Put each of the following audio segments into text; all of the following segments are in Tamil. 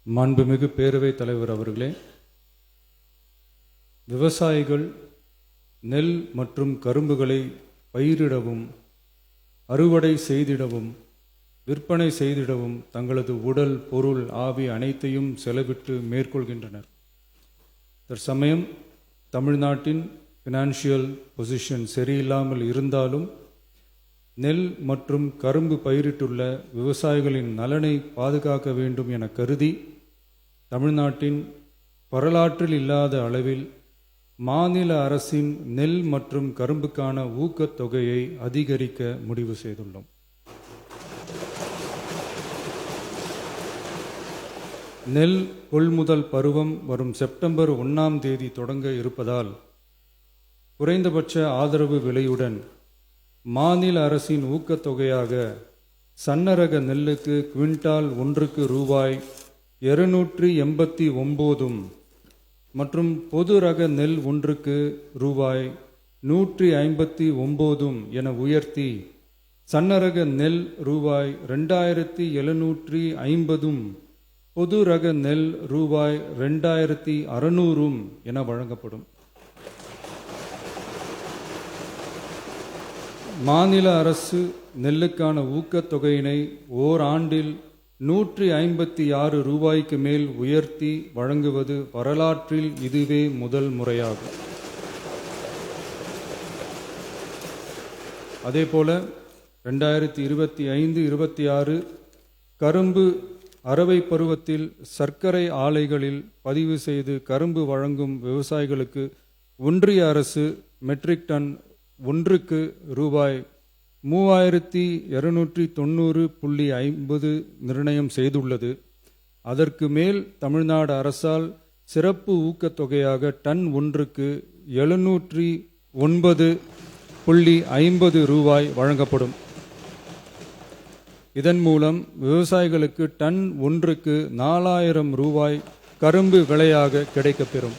மாண்புமிகு பேரவைத் தலைவர் அவர்களே, விவசாயிகள் நெல் மற்றும் கரும்புகளை பயிரிடவும், அறுவடை செய்திடவும், விற்பனை செய்திடவும் தங்களது உடல், பொருள், ஆவி அனைத்தையும் செலவிட்டு மேற்கொள்கின்றனர். தற்சமயம் தமிழ்நாட்டின் ஃபினான்ஷியல் பொசிஷன் சரியில்லாமல் இருந்தாலும் நெல் மற்றும் கரும்பு பயிரிட்டுள்ள விவசாயிகளின் நலனை பாதுகாக்க வேண்டும் என கருதி தமிழ்நாட்டின் வரலாற்றில் இல்லாத அளவில் மாநில அரசின் நெல் மற்றும் கரும்புக்கான ஊக்கத்தொகையை அதிகரிக்க முடிவு செய்துள்ளோம். நெல் கொள்முதல் பருவம் வரும் செப்டம்பர் 1ஆம் தேதி தொடங்க இருப்பதால் குறைந்தபட்ச ஆதரவு விலையுடன் மாநில அரசின் ஊக்கத்தொகையாக சன்னரக நெல்லுக்கு குவிண்டால் ஒன்றுக்கு ரூபாய் 289 மற்றும் பொது ரக நெல் ஒன்றுக்கு ரூபாய் 159 என உயர்த்தி சன்னரக நெல் ரூபாய் 2750 பொது ரக நெல் ரூபாய் 2600 என வழங்கப்படும். மாநில அரசு நெல்லுக்கான ஊக்கத்தொகையினை ஓராண்டில் 156 ரூபாய்க்கு மேல் உயர்த்தி வழங்குவது வரலாற்றில் இதுவே முதல் முறையாகும். அதேபோல 2025-26 கரும்பு அரவை பருவத்தில் சர்க்கரை ஆலைகளில் பதிவு செய்து கரும்பு வழங்கும் விவசாயிகளுக்கு ஒன்றிய அரசு மெட்ரிக் டன் ஒன்றுக்கு ரூபாய் 3290.50 நிர்ணயம் செய்துள்ளது. அதற்கு மேல் தமிழ்நாடு அரசால் சிறப்பு ஊக்கத்தொகையாக டன் ஒன்றுக்கு 709.50 ரூபாய் வழங்கப்படும். இதன் மூலம் விவசாயிகளுக்கு டன் ஒன்றுக்கு 4000 ரூபாய் கரும்பு விலையாக கிடைக்கப்பெறும்.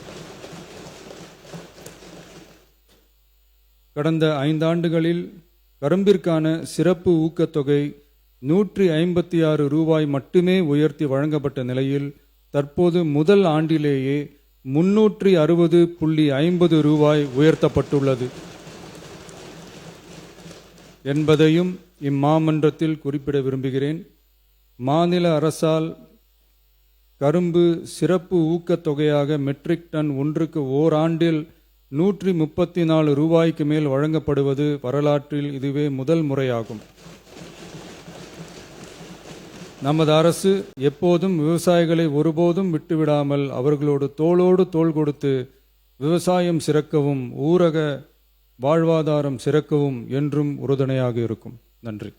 கடந்த 5 ஆண்டுகளில் கரும்பிற்கான சிறப்பு ஊக்கத்தொகை 156 ரூபாய் மட்டுமே உயர்த்தி வழங்கப்பட்ட நிலையில் தற்போது முதல் ஆண்டிலேயே 360.50 ரூபாய் உயர்த்தப்பட்டுள்ளது என்பதையும் இம்மாமன்றத்தில் குறிப்பிட விரும்புகிறேன். மாநில அரசால் கரும்பு சிறப்பு ஊக்கத்தொகையாக மெட்ரிக் டன் ஒன்றுக்கு ஓராண்டில் 134 ரூபாய்க்கு மேல் வழங்கப்படுவது வரலாற்றில் இதுவே முதல் முறையாகும். நமது அரசு எப்போதும் விவசாயிகளை ஒருபோதும் விட்டுவிடாமல் அவர்களோடு தோளோடு தோள் கொடுத்து விவசாயம் சிறக்கவும் ஊரக வாழ்வாதாரம் சிறக்கவும் என்றும் உறுதுணையாக இருக்கும். நன்றி.